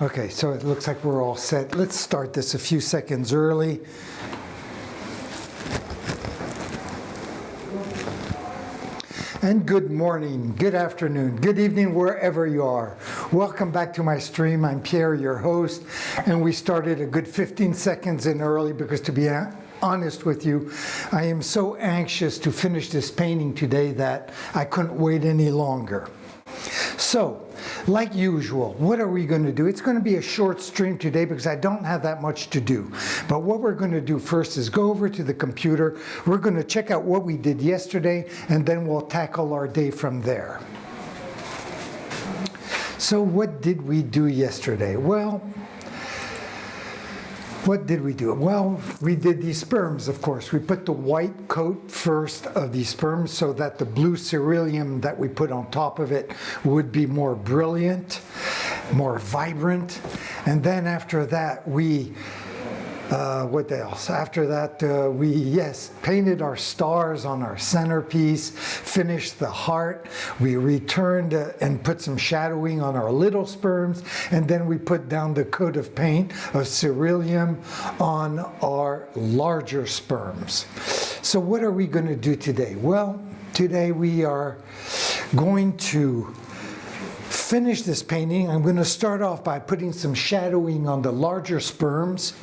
Okay, so it looks like we're all set. Let's start this a few seconds early. And good morning, good afternoon, good evening, wherever you are. Welcome back to my stream. I'm Pierre, your host, and we started a good 15 seconds in early because, to be honest with you, I am so anxious to finish this painting today that I couldn't wait any longer. So, like usual, what are we going to do? It's going to be a short stream today because I don't have that much to do. But what we're going to do first is go over to the computer. We're going to check out what we did yesterday, and then we'll tackle our day from there. So what did we do yesterday? Well, what did we do? Well, we did these sperms, of course. We put the white coat first of these sperms so that the blue ceruleum that we put on top of it would be more brilliant, more vibrant. And then after that, we, what else? After that, we painted our stars on our centerpiece, finished the heart. We returned and put some shadowing on our little sperms, and then we put down the coat of paint of ceruleum on our larger sperms. So what are we going to do today? Well, today we are going to finish this painting. I'm going to start off by putting some shadowing on the larger sperms.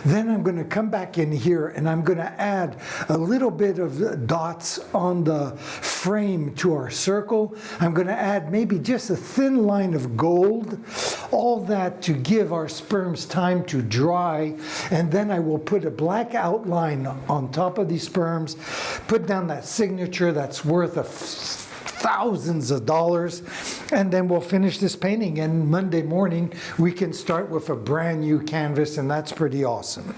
Then I'm going to come back in here and I'm going to add a little bit of dots on the frame to our circle. I'm going to add maybe just a thin line of gold, all that to give our sperms time to dry. And then I will put a black outline on top of these sperms, put down that signature that's worth thousands of dollars, and then we'll finish this painting, and Monday morning we can start with a brand new canvas, and that's pretty awesome.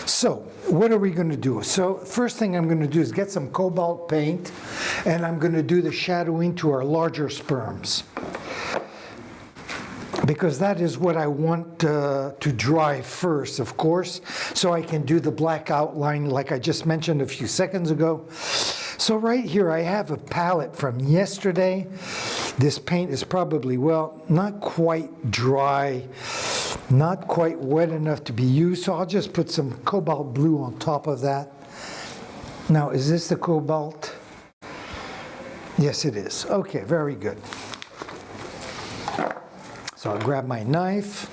So what are we going to do? So first thing I'm going to do is get some cobalt paint, and I'm going to do the shadowing to our larger sperms, because that is what I want to dry first, of course, so I can do the black outline like I just mentioned a few seconds ago. So right here I have a palette from yesterday. This paint is probably, well, not quite dry, not quite wet enough to be used, so I'll just put some cobalt blue on top of that. Now, is this the cobalt? Yes, it is. Okay, very good. So I'll grab my knife.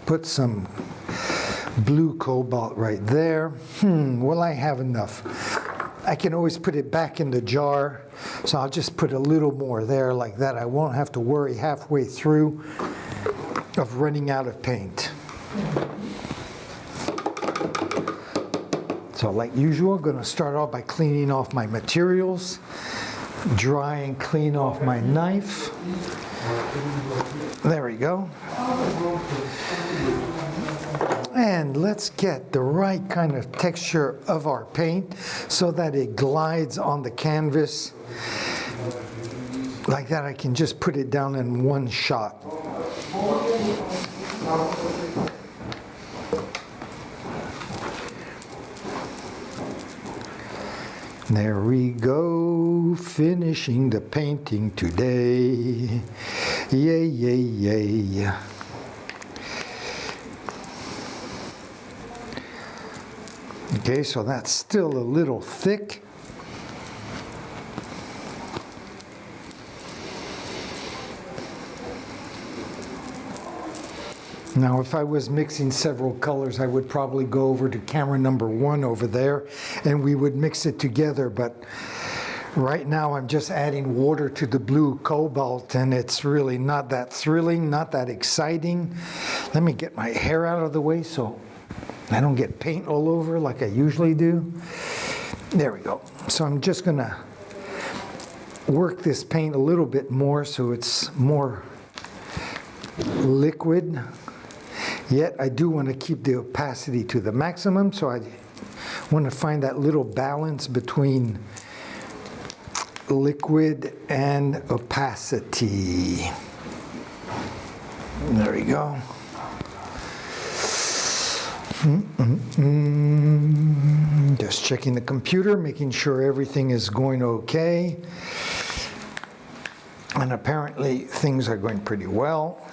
Put some blue cobalt right there. Will I have enough? I can always put it back in the jar, so I'll just put a little more there like that. I won't have to worry halfway through of running out of paint. So like usual, I'm going to start off by cleaning off my materials, dry and clean off my knife. There we go. And let's get the right kind of texture of our paint so that it glides on the canvas. Like that, I can just put it down in one shot. There we go, finishing the painting today. Yay, yay, yay. Okay, so that's still a little thick. Now, if I was mixing several colors, I would probably go over to camera number 1 over there, and we would mix it together, but right now I'm just adding water to the blue cobalt, and it's really not that thrilling, not that exciting. Let me get my hair out of the way so I don't get paint all over like I usually do. There we go. So I'm just going to work this paint a little bit more so it's more liquid. Yet I do want to keep the opacity to the maximum, so I want to find that little balance between liquid and opacity. There we go. Just checking the computer, making sure everything is going okay. And apparently things are going pretty well.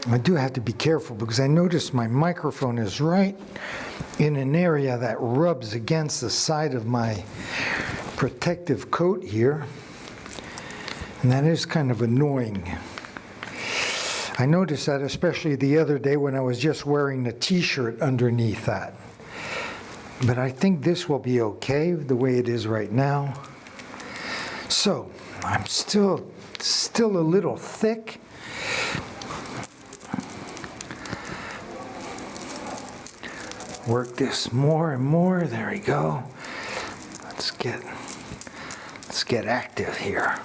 I do have to be careful because I notice my microphone is right in an area that rubs against the side of my protective coat here. And that is kind of annoying. I noticed that especially the other day when I was just wearing a t-shirt underneath that. But I think this will be okay the way it is right now. So I'm still a little thick. Work this more and more. There we go. Let's get active here.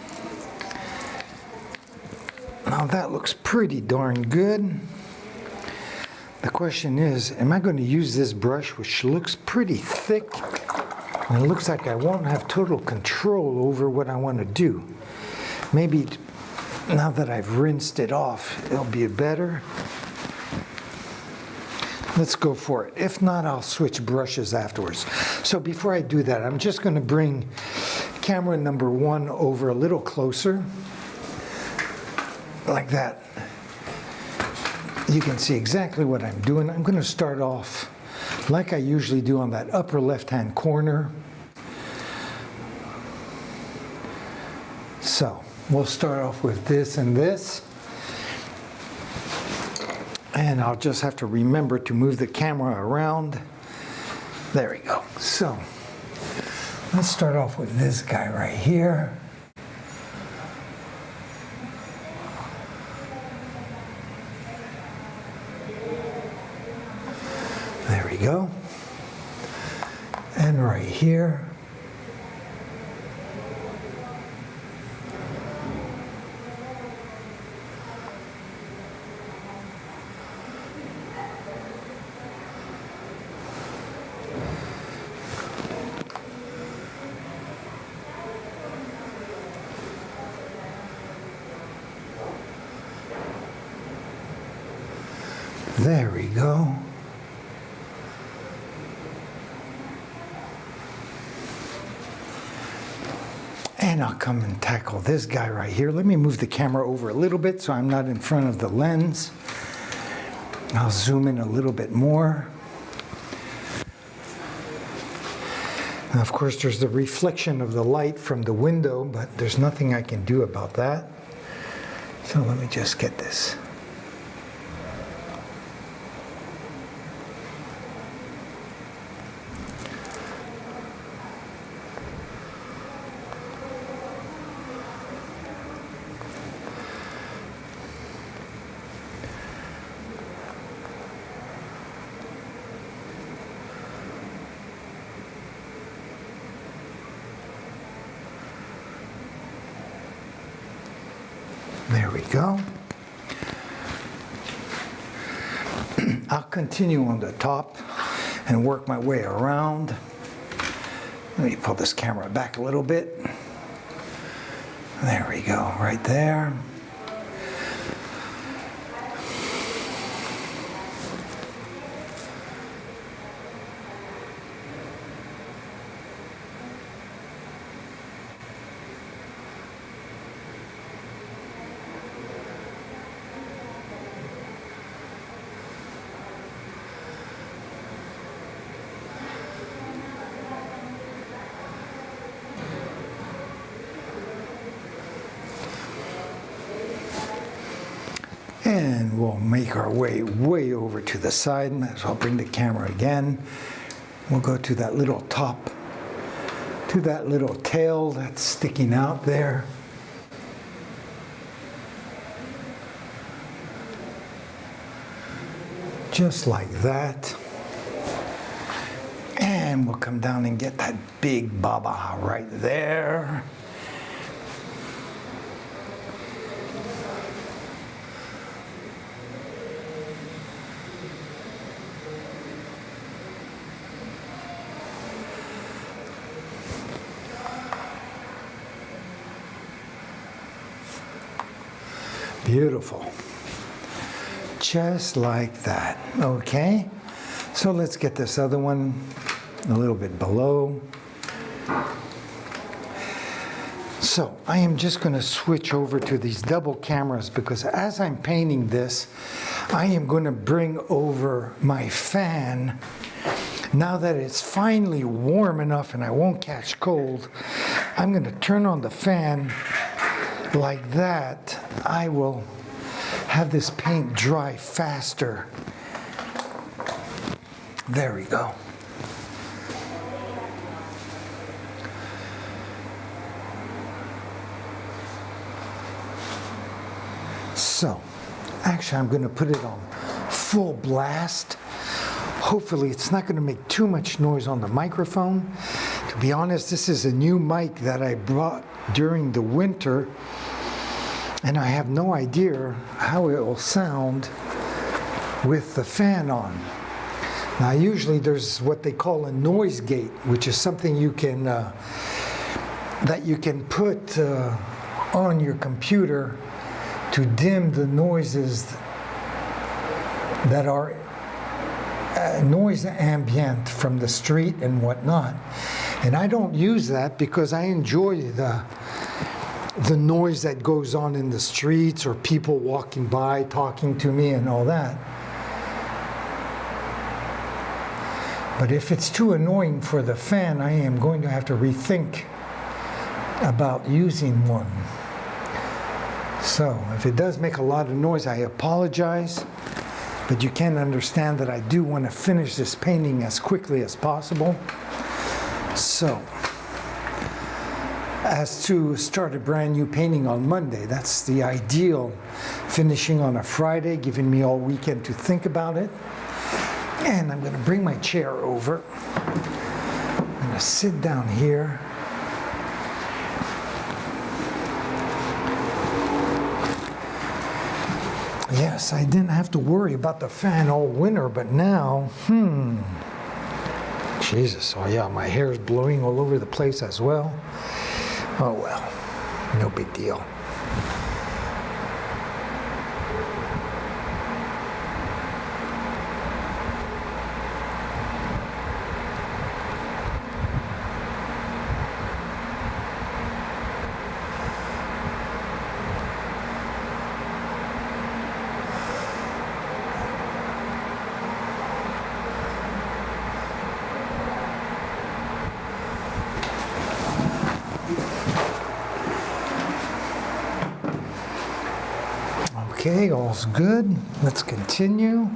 Now that looks pretty darn good. The question is, am I going to use this brush, which looks pretty thick, and it looks like I won't have total control over what I want to do. Maybe now that I've rinsed it off, it'll be better. Let's go for it. If not, I'll switch brushes afterwards. So before I do that, I'm just going to bring camera number 1 over a little closer, like that. You can see exactly what I'm doing. I'm going to start off like I usually do on that upper left-hand corner. So we'll start off with this and this. And I'll just have to remember to move the camera around. There we go. So let's start off with this guy right here. There we go. And right here. There we go. And I'll come and tackle this guy right here. Let me move the camera over a little bit so I'm not in front of the lens. I'll zoom in a little bit more. And of course, there's the reflection of the light from the window, but there's nothing I can do about that. So let me just get this. There we go. I'll continue on the top and work my way around. Let me pull this camera back a little bit. There we go, right there. And we'll make our way over to the side. Might as well bring the camera again. We'll go to that little top, to that little tail that's sticking out there. Just like that. And we'll come down and get that big baba right there. Beautiful. Just like that. Okay. So let's get this other one a little bit below. So I am just going to switch over to these double cameras because as I'm painting this, I am going to bring over my fan. Now that it's finally warm enough and I won't catch cold, I'm going to turn on the fan like that. I will have this paint dry faster. There we go. So, actually I'm going to put it on full blast. Hopefully it's not going to make too much noise on the microphone. To be honest, this is a new mic that I brought during the winter, and I have no idea how it will sound with the fan on. Now usually there's what they call a noise gate, which is something you can that you can put on your computer to dim the noises that are noise ambient from the street and whatnot. And I don't use that because I enjoy the noise that goes on in the streets or people walking by talking to me and all that. But if it's too annoying for the fan, I am going to have to rethink about using one. So if it does make a lot of noise, I apologize, but you can understand that I do want to finish this painting as quickly as possible. So, as to start a brand new painting on Monday, that's the ideal. Finishing on a Friday, giving me all weekend to think about it. And I'm going to bring my chair over. I'm going to sit down here. Yes, I didn't have to worry about the fan all winter, but now, Jesus, oh yeah, my hair is blowing all over the place as well. Oh well, no big deal. Okay, all's good. Let's continue.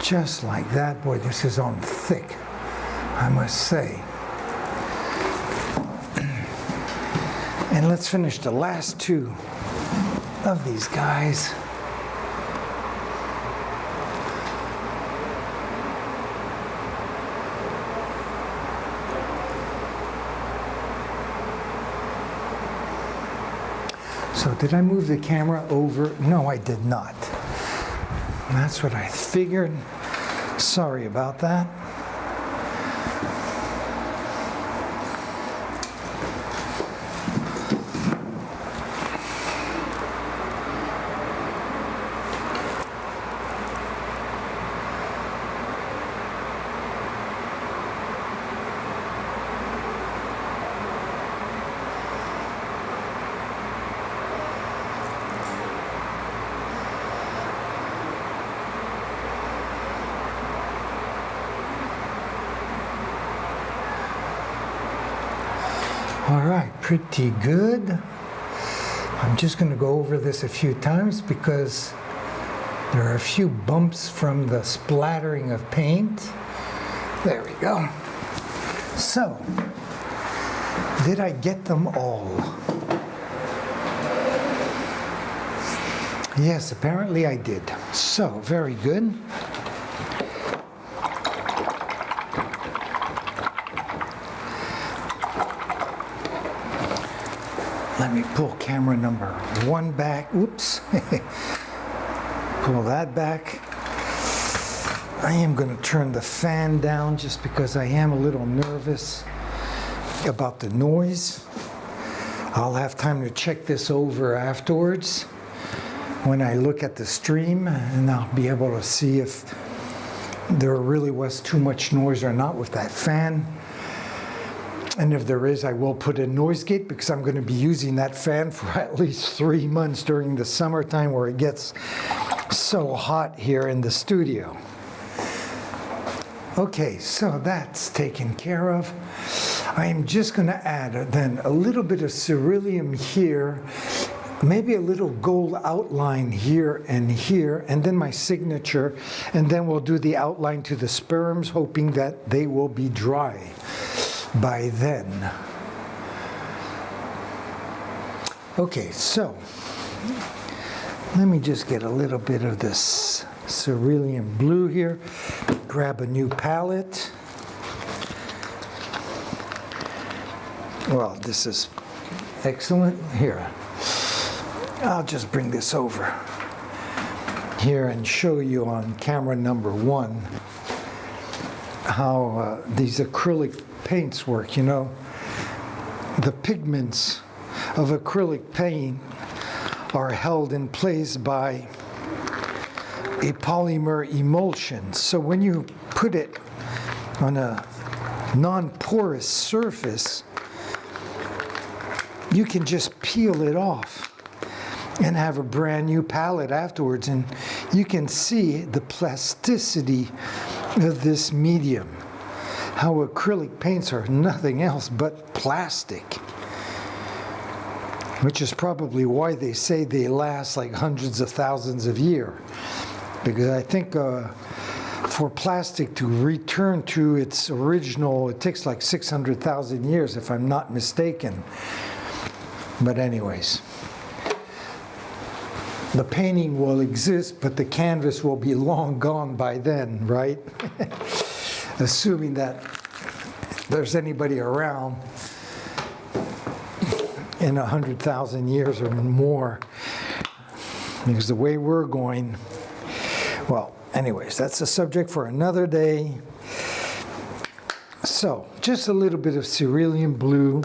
Just like that. Boy, this is on thick, I must say. And let's finish the last two of these guys. So did I move the camera over? No, I did not. That's what I figured. Sorry about that. All right, pretty good. I'm just going to go over this a few times because there are a few bumps from the splattering of paint. There we go. So, did I get them all? Yes, apparently I did. So, very good. Let me pull camera number 1 back. Oops. Pull that back. I am going to turn the fan down just because I am a little nervous about the noise. I'll have time to check this over afterwards when I look at the stream, and I'll be able to see if there really was too much noise or not with that fan. And if there is, I will put a noise gate because I'm going to be using that fan for at least 3 months during the summertime where it gets so hot here in the studio. Okay, so that's taken care of. I am just going to add then a little bit of ceruleum here, maybe a little gold outline here, and then my signature, and then we'll do the outline to the sperms, hoping that they will be dry by then. Okay, so let me just get a little bit of this ceruleum blue here. Grab a new palette. Well, this is excellent. Here, I'll just bring this over here and show you on camera number 1 how these acrylic paints work. You know, the pigments of acrylic paint are held in place by a polymer emulsion. So when you put it on a non-porous surface, you can just peel it off and have a brand new palette afterwards, and you can see the plasticity of this medium, how acrylic paints are nothing else but plastic, which is probably why they say they last like hundreds of thousands of years. Because I think for plastic to return to its original, it takes like 600,000 years, if I'm not mistaken. But anyways, the painting will exist, but the canvas will be long gone by then, right? Assuming that there's anybody around in 100,000 years or more. Because the way we're going, well, anyways, that's a subject for another day. So, just a little bit of cerulean blue.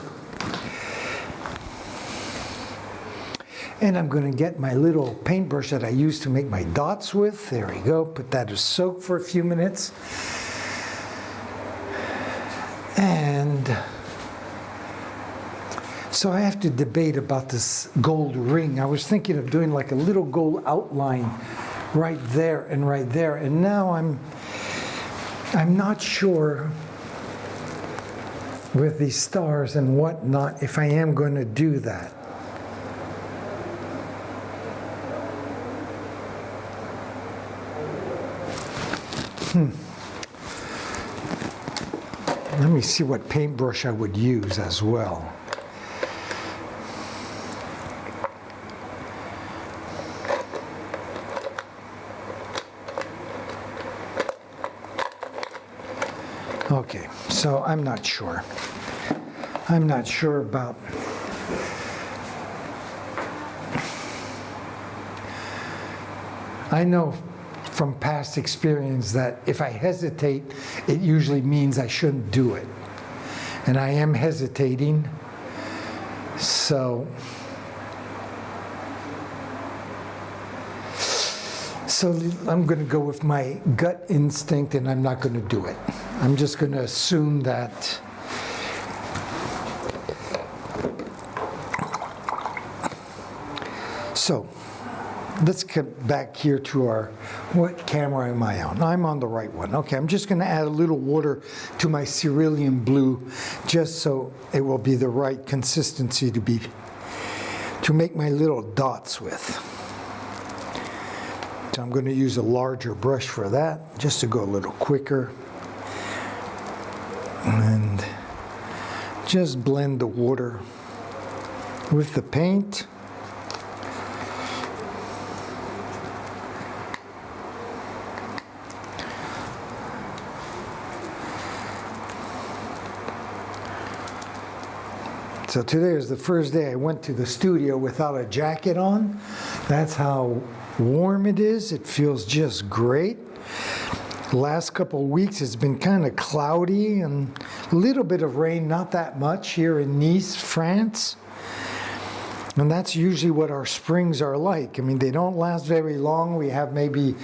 And I'm going to get my little paintbrush that I use to make my dots with. There we go. Put that to soak for a few minutes. And so I have to debate about this gold ring. I was thinking of doing like a little gold outline right there. And now I'm not sure with these stars and whatnot if I am going to do that. Let me see what paintbrush I would use as well. Okay, so I'm not sure. I'm not sure about I know from past experience that if I hesitate, it usually means I shouldn't do it. And I am hesitating, so I'm going to go with my gut instinct, and I'm not going to do it. I'm just going to assume that so let's get back here to our, what camera am I on? I'm on the right one. Okay, I'm just going to add a little water to my cerulean blue just so it will be the right consistency to make my little dots with. So I'm going to use a larger brush for that, just to go a little quicker. And just blend the water with the paint. So today is the first day I went to the studio without a jacket on. That's how warm it is. It feels just great. The last couple of weeks it's been kind of cloudy and a little bit of rain, not that much, here in Nice, France. And that's usually what our springs are like. I mean, they don't last very long. We have maybe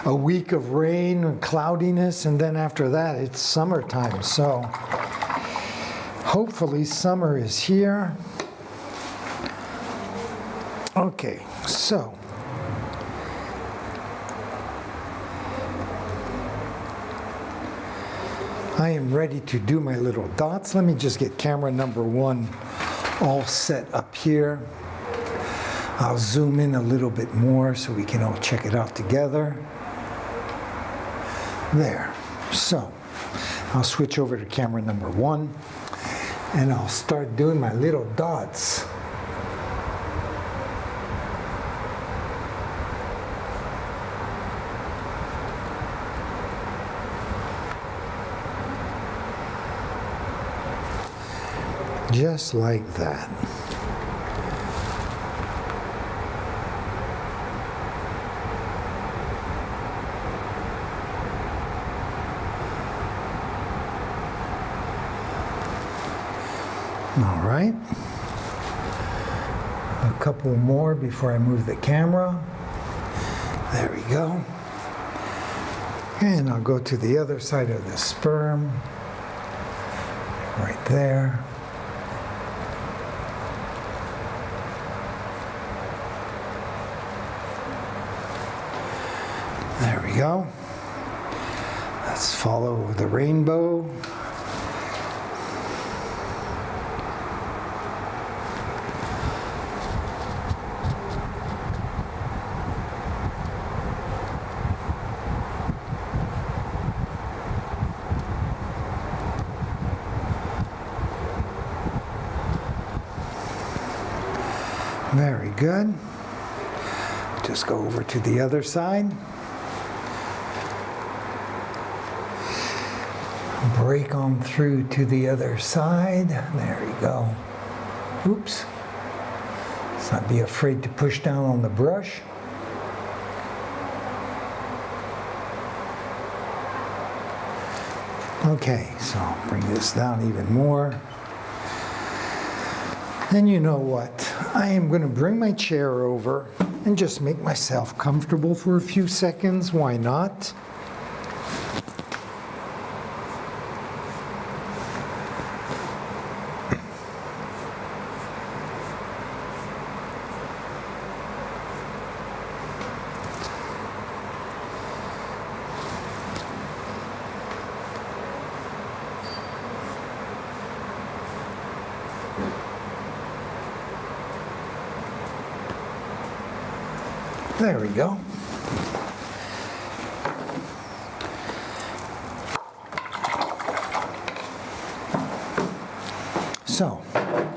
a week of rain and cloudiness, and then after that it's summertime. So hopefully summer is here. Okay, so I am ready to do my little dots. Let me just get camera number 1 all set up here. I'll zoom in a little bit more so we can all check it out together. There. So I'll switch over to camera number 1 and I'll start doing my little dots. Just like that. All right. A couple more before I move the camera. There we go. And I'll go to the other side of the sperm. Right there. There we go. Let's follow the rainbow. Very good. Just go over to the other side. Break on through to the other side. There you go. Oops. Let's not be afraid to push down on the brush. Okay, so I'll bring this down even more. And you know what? I am going to bring my chair over and just make myself comfortable for a few seconds. Why not? There we go. So,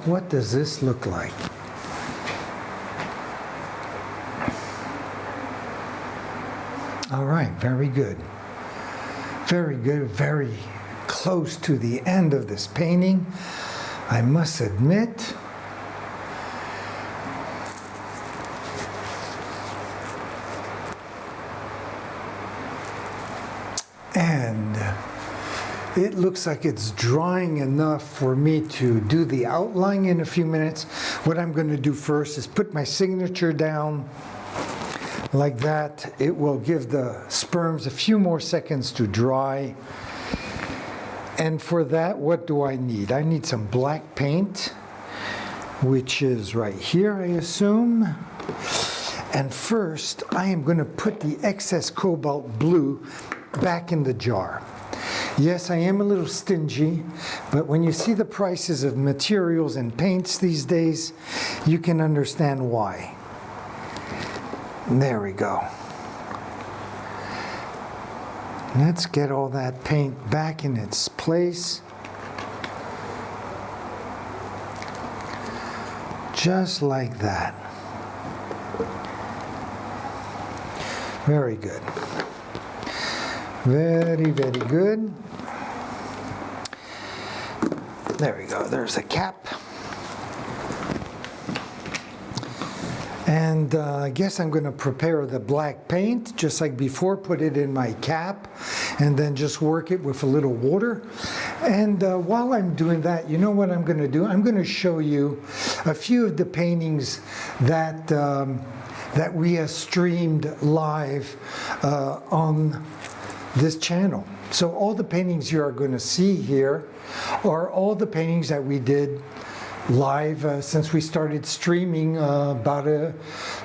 what does this look like? All right, very good. Very good, very close to the end of this painting, I must admit. And it looks like it's drying enough for me to do the outline in a few minutes. What I'm going to do first is put my signature down like that. It will give the sperms a few more seconds to dry. And for that, what do I need? I need some black paint, which is right here, I assume. And first, I am going to put the excess cobalt blue back in the jar. Yes, I am a little stingy, but when you see the prices of materials and paints these days, you can understand why. There we go. Let's get all that paint back in its place. Just like that. Very good. Very, very good. There we go. There's a cap. And I guess I'm going to prepare the black paint just like before, put it in my cap, and then just work it with a little water. And while I'm doing that, you know what I'm going to do? I'm going to show you a few of the paintings that, that we have streamed live on this channel. So all the paintings you are going to see here are all the paintings that we did live since we started streaming about a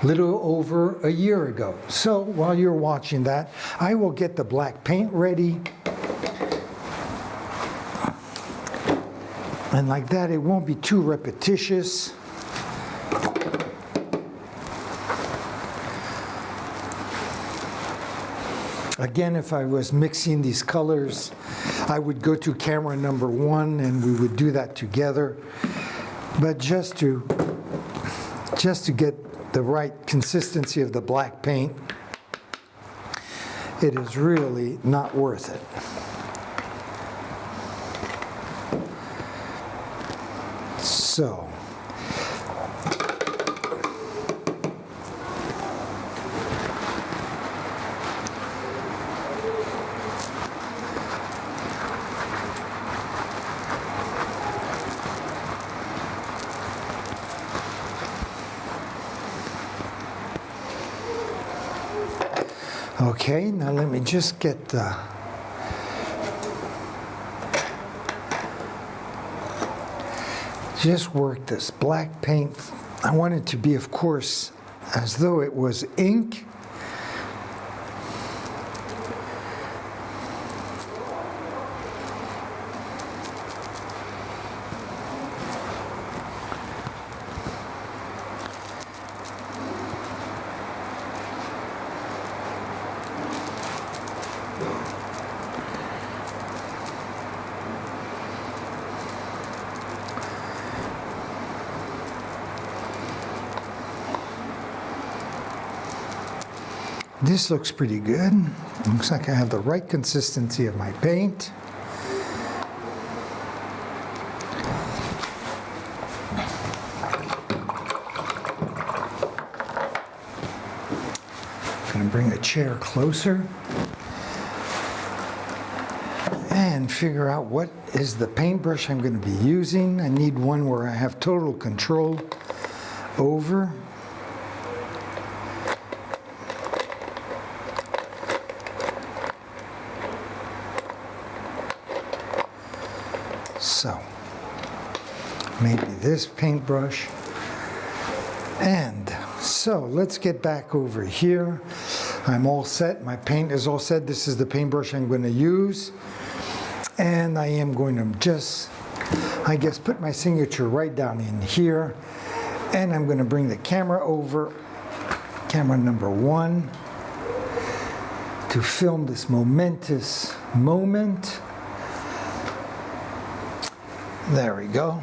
little over a year ago. So while you're watching that, I will get the black paint ready. And like that, it won't be too repetitious. Again, if I was mixing these colors, I would go to camera number 1 and we would do that together. But just to get the right consistency of the black paint, it is really not worth it. So, okay, now let me just get the just work this black paint. I want it to be, of course, as though it was ink. This looks pretty good. Looks like I have the right consistency of my paint. I'm going to bring a chair closer and figure out what is the paintbrush I'm going to be using. I need one where I have total control over. So, maybe this paintbrush. And so, let's get back over here. I'm all set. My paint is all set. This is the paintbrush I'm going to use. And I am going to just, I guess, put my signature right down in here. And I'm going to bring the camera over, camera number 1, to film this momentous moment. There we go.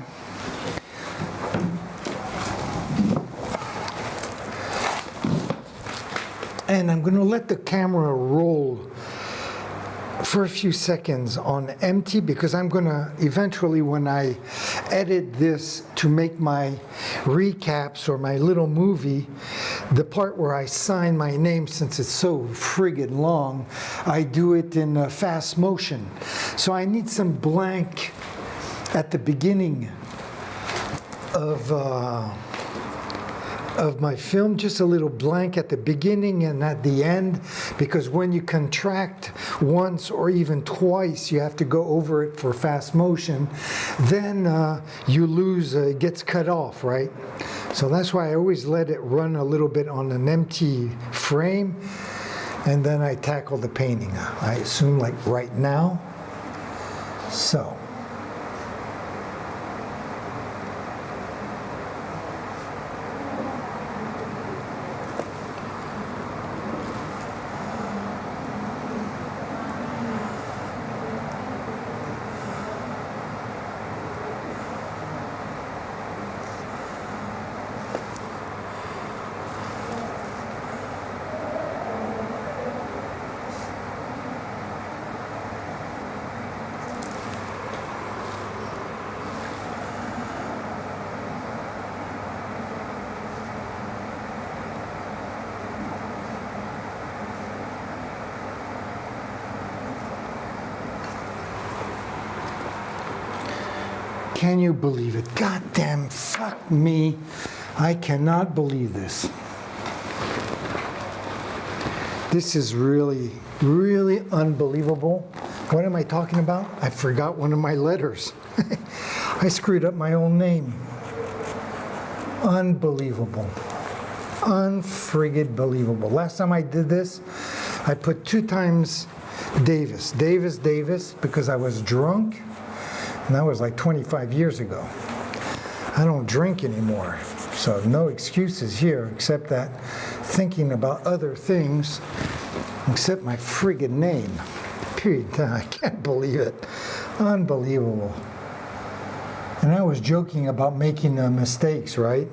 And I'm going to let the camera roll for a few seconds on empty, because I'm going to eventually, when I edit this to make my recaps or my little movie, the part where I sign my name, since it's so friggin' long, I do it in fast motion. So I need some blank at the beginning of my film, just a little blank at the beginning and at the end, because when you contract once or even twice, you have to go over it for fast motion, then you lose, it gets cut off, right? So that's why I always let it run a little bit on an empty frame, and then I tackle the painting, I assume like right now. So. Can you believe it? God damn, fuck me. I cannot believe this. This is really, really unbelievable. What am I talking about? I forgot one of my letters. I screwed up my own name. Unbelievable. Unfriggin' believable. Last time I did this, I put 2 times Davis, because I was drunk, and that was like 25 years ago. I don't drink anymore, so no excuses here, except that thinking about other things, except my friggin' name. Period. I can't believe it. Unbelievable. And I was joking about making mistakes, right?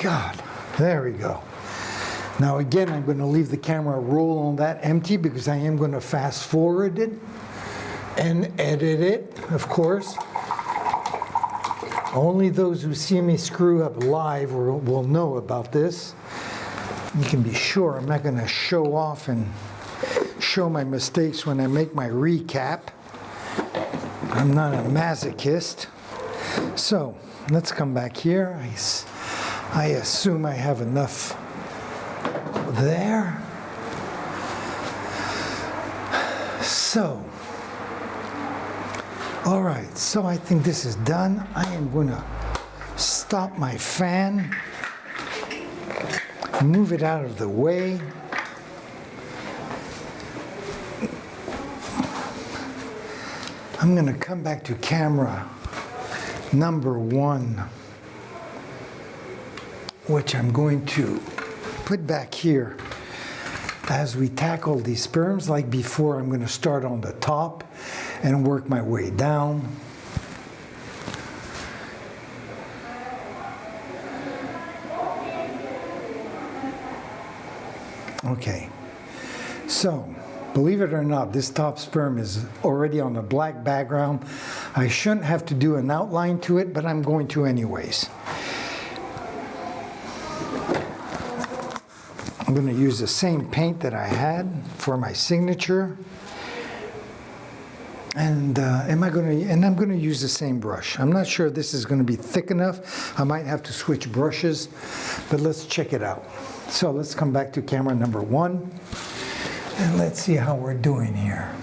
God, there we go. Now again, I'm going to leave the camera roll on that empty because I am going to fast forward it and edit it, of course. Only those who see me screw up live will know about this. You can be sure I'm not going to show off and show my mistakes when I make my recap. I'm not a masochist. So, let's come back here. I assume I have enough there. So, all right, so I think this is done. I am going to stop my fan, move it out of the way. I'm going to come back to camera number 1, which I'm going to put back here as we tackle these sperms. Like before, I'm going to start on the top and work my way down. Okay, so believe it or not, this top sperm is already on a black background. I shouldn't have to do an outline to it, but I'm going to anyways. I'm going to use the same paint that I had for my signature. And I'm going to use the same brush. I'm not sure this is going to be thick enough. I might have to switch brushes, but let's check it out. So let's come back to camera number 1, and let's see how we're doing here.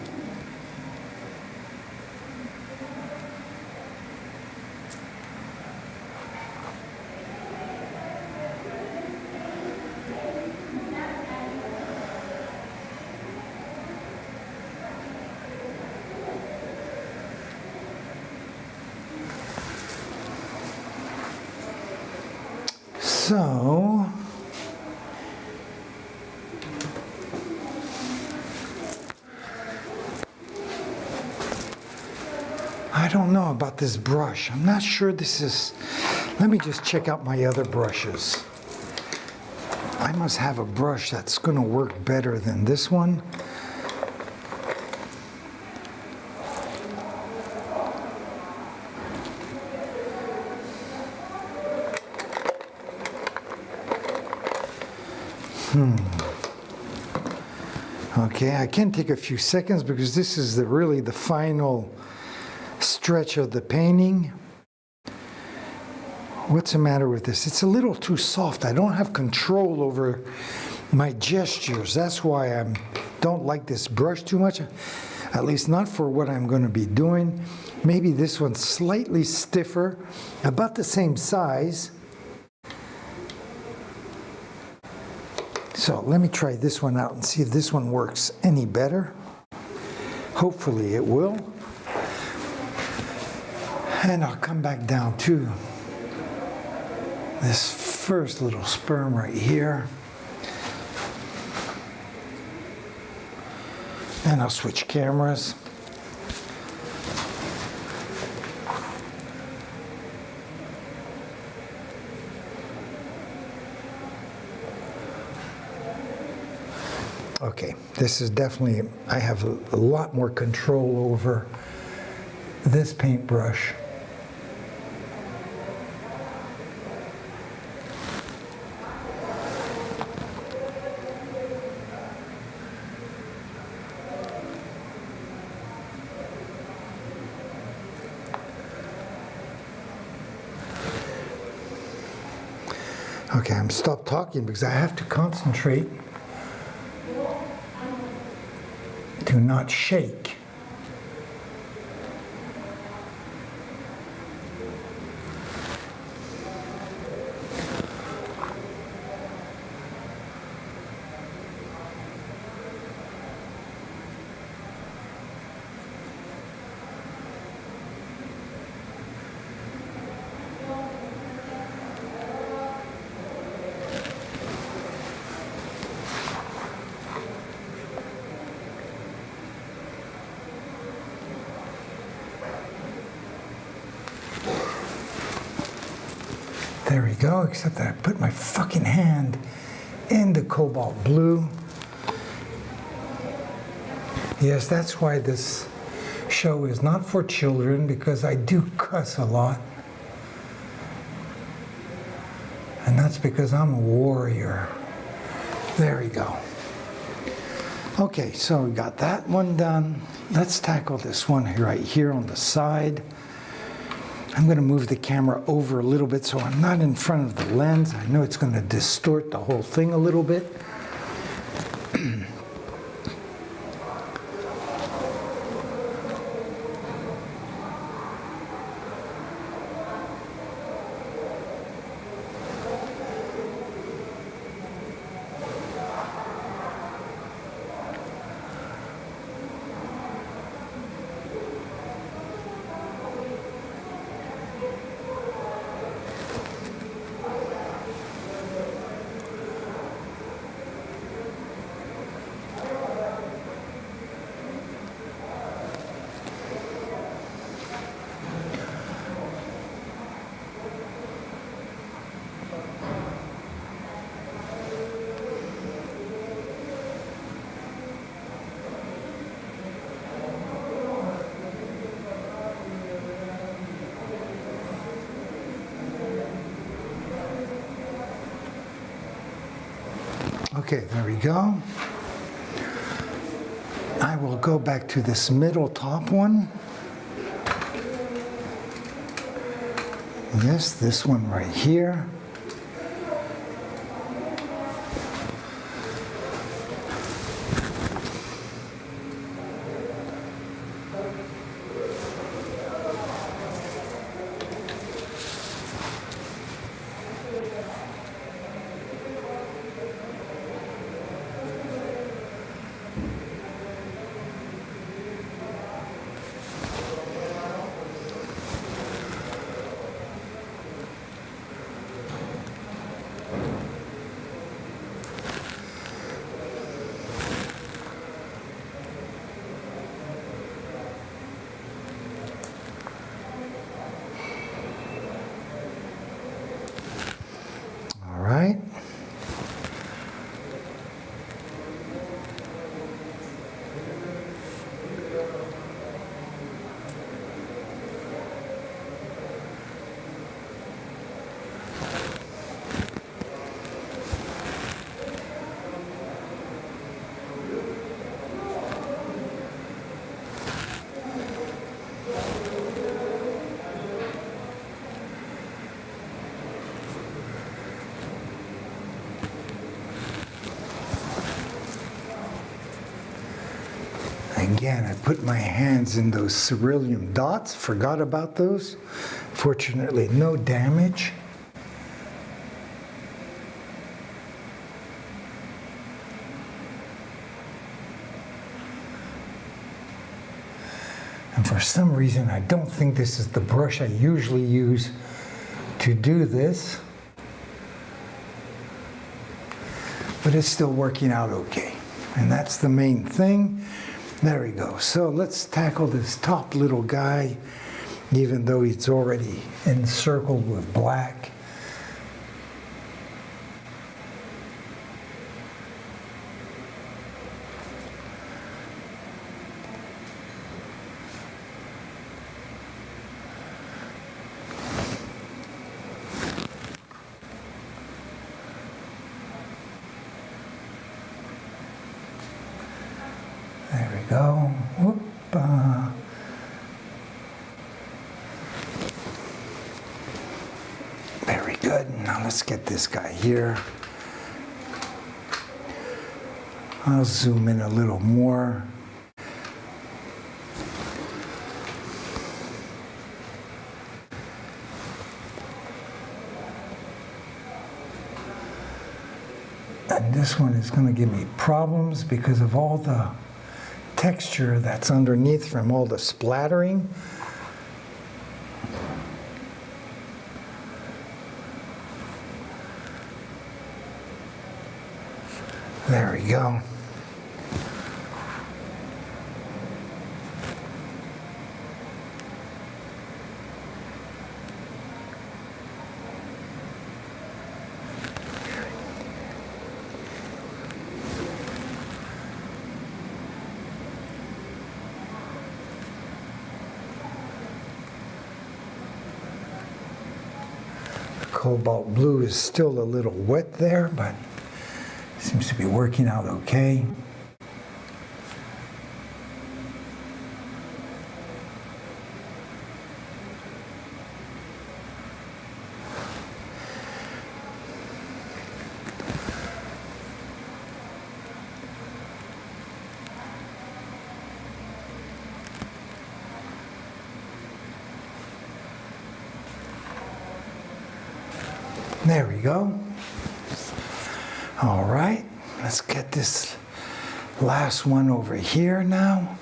So, I don't know about this brush. I'm not sure this is, let me just check out my other brushes. I must have a brush that's going to work better than this one. Okay, I can take a few seconds because this is really the final stretch of the painting. What's the matter with this? It's a little too soft. I don't have control over my gestures. That's why I don't like this brush too much, at least not for what I'm going to be doing. Maybe this one's slightly stiffer, about the same size. So let me try this one out and see if this one works any better. Hopefully it will. And I'll come back down to this first little sperm right here. And I'll switch cameras. Okay, this is definitely, I have a lot more control over this paintbrush. Okay, I'm stopped talking because I have to concentrate to not shake. There we go, except that I put my fucking hand in the cobalt blue. Yes, that's why this show is not for children, because I do cuss a lot. And that's because I'm a warrior. There we go. Okay, so we got that one done. Let's tackle this one right here on the side. I'm going to move the camera over a little bit so I'm not in front of the lens. I know it's going to distort the whole thing a little bit. Okay, there we go. I will go back to this middle top one. Yes, this one right here. Right. Again, I put my hands in those cerulean dots, forgot about those. Fortunately, no damage. And for some reason, I don't think this is the brush I usually use to do this. But it's still working out okay. And that's the main thing. There we go. So let's tackle this top little guy, even though it's already encircled with black. go. Whoop, Very good. Now let's get this guy here. I'll zoom in a little more. And this one is going to give me problems because of all the texture that's underneath from all the splattering. There we go. Cobalt blue is still a little wet there, but seems to be working out okay. There we go. All right, let's get this last one over here now.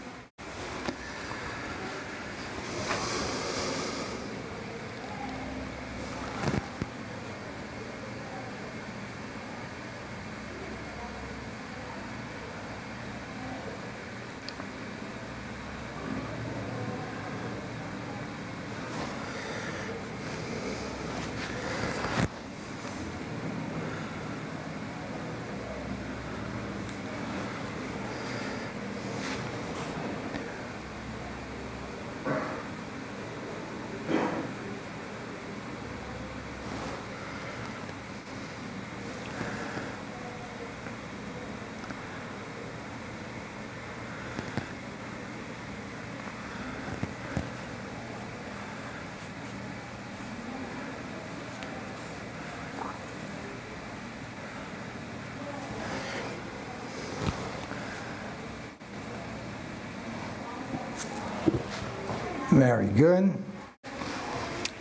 Very good.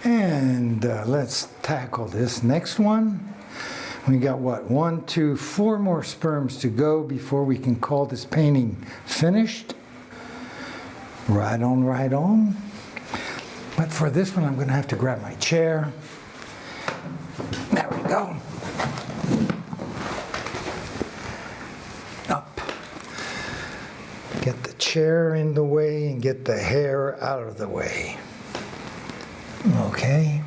And let's tackle this next one. We got what, 1, 2, 4 more sperms to go before we can call this painting finished. Right on, right on. But for this one, I'm going to have to grab my chair. There we go. Up. Get the chair in the way and get the hair out of the way. Okay.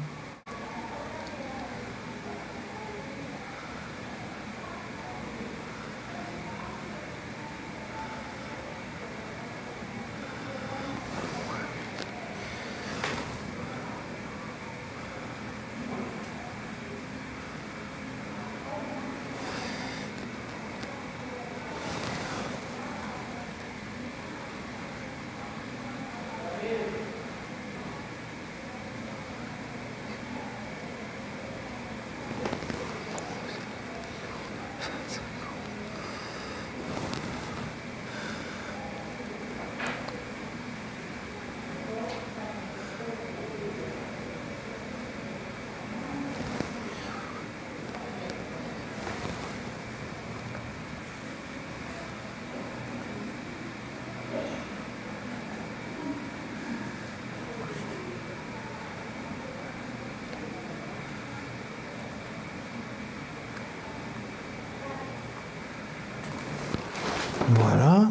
Voilà.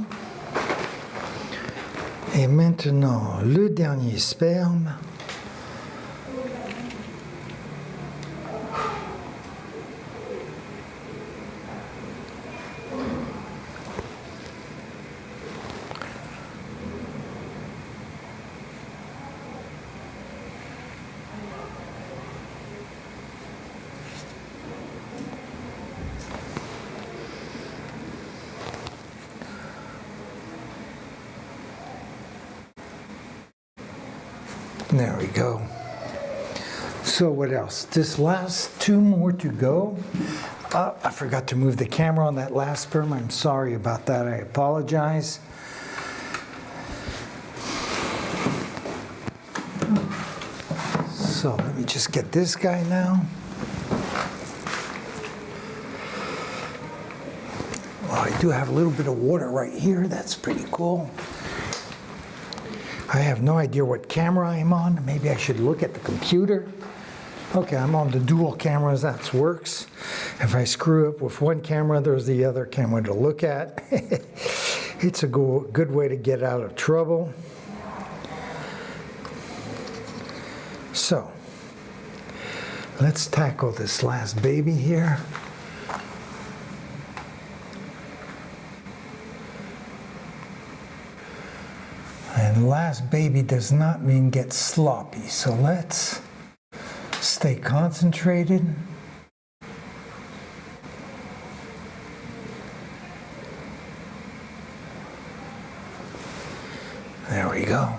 Et maintenant, le dernier sperme. There we go. So what else? This last two more to go. I forgot to move the camera on that last sperm. I'm sorry about that. I apologize. So let me just get this guy now. Well, I do have a little bit of water right here. That's pretty cool. I have no idea what camera I'm on. Maybe I should look at the computer. Okay, I'm on the dual cameras. That works. If I screw up with one camera, there's the other camera to look at. It's a good way to get out of trouble. So, let's tackle this last baby here. And last baby does not mean get sloppy. So let's stay concentrated. There we go.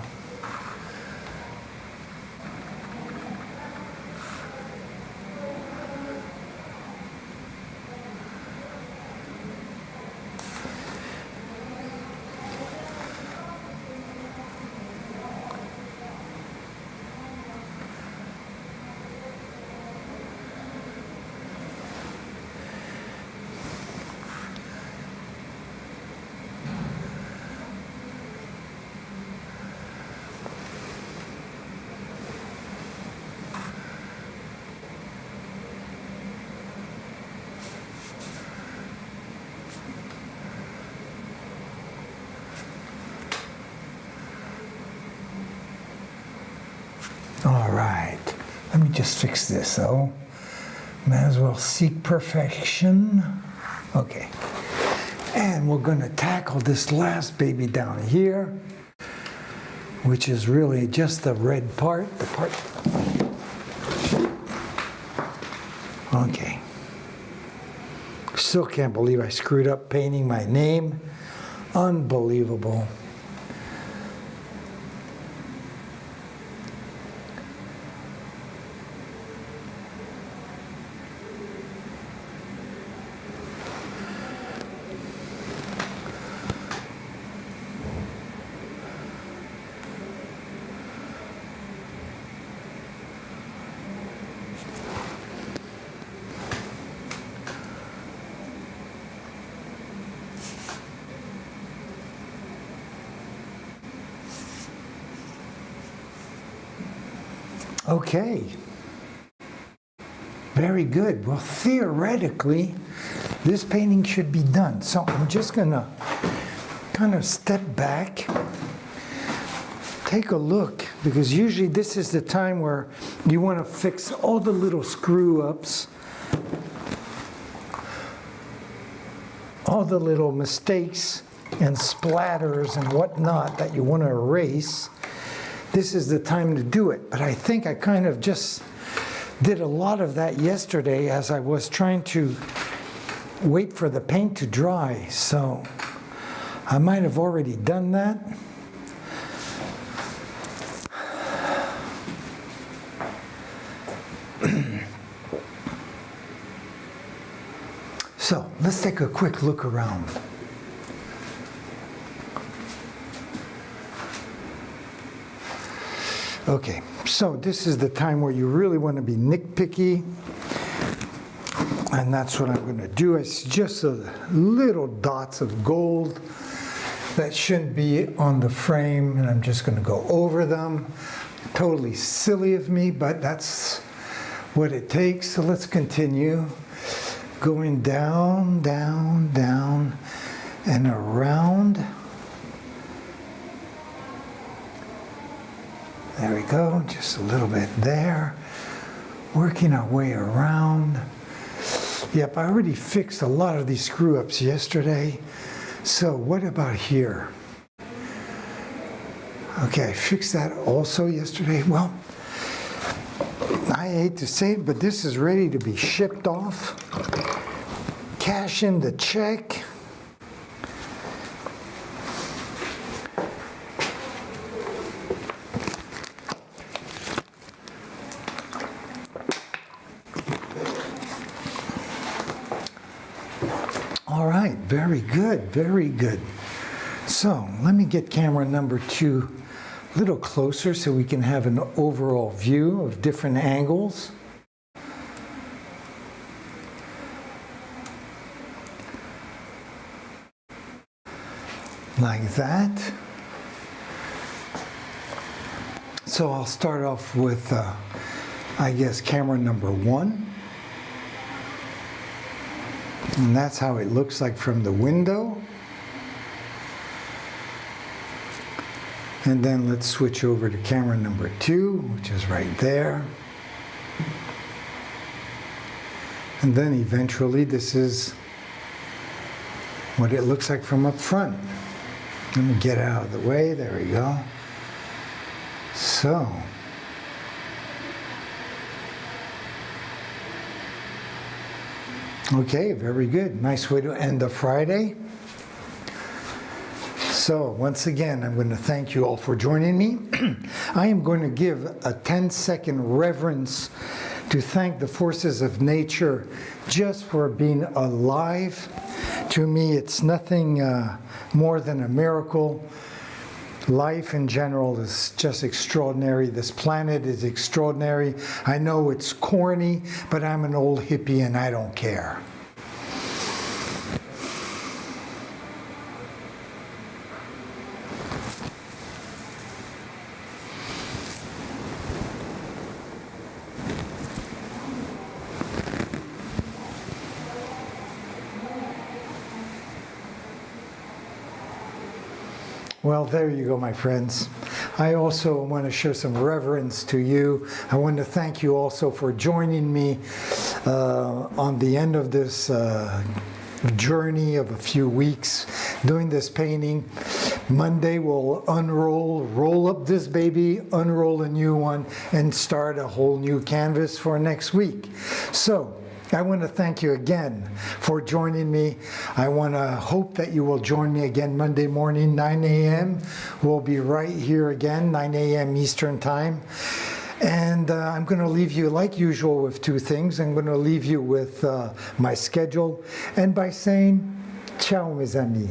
All right, let me just fix this though. Might as well seek perfection. Okay, and we're gonna tackle this last baby down here, which is really just the red part, Okay. Still can't believe I screwed up painting my name. Unbelievable. Okay, very good. Well, theoretically, this painting should be done. So I'm just gonna kind of step back, take a look, because usually this is the time where you want to fix all the little screw-ups, all the little mistakes and splatters and whatnot that you want to erase. This is the time to do it. But I think I kind of just did a lot of that yesterday as I was trying to wait for the paint to dry. So I might have already done that. So let's take a quick look around. Okay, so this is the time where you really want to be nitpicky, and that's what I'm going to do. It's just a little dots of gold that shouldn't be on the frame, and I'm just going to go over them. Totally silly of me, but that's what it takes. So let's continue going down, down, down, and around. There we go, just a little bit there. Working our way around. Yep, I already fixed a lot of these screw-ups yesterday. So what about here? Okay, I fixed that also yesterday. Well, I hate to say it, but this is ready to be shipped off. Cash in the check. very good, very good. So let me get camera number 2 a little closer so we can have an overall view of different angles. Like that. So I'll start off with, I guess, camera number 1. And that's how it looks like from the window. And then let's switch over to camera number 2, which is right there. And then eventually this is what it looks like from up front. Let me get out of the way, there we go. So, okay, very good. Nice way to end the Friday. So, once again, I'm going to thank you all for joining me. I am going to give a 10-second reverence to thank the forces of nature just for being alive. To me, it's nothing more than a miracle. Life in general is just extraordinary. This planet is extraordinary. I know it's corny, but I'm an old hippie and I don't care. Well, there you go, my friends. I also want to show some reverence to you. I want to thank you also for joining me on the end of this journey of a few weeks doing this painting. Monday we'll roll up this baby, unroll a new one, and start a whole new canvas for next week. So, I want to thank you again for joining me. I want to hope that you will join me again Monday morning, 9 a.m. We'll be right here again, 9 a.m. Eastern Time. And I'm going to leave you, like usual, with 2 things. I'm going to leave you with my schedule and by saying, ciao, mes amis.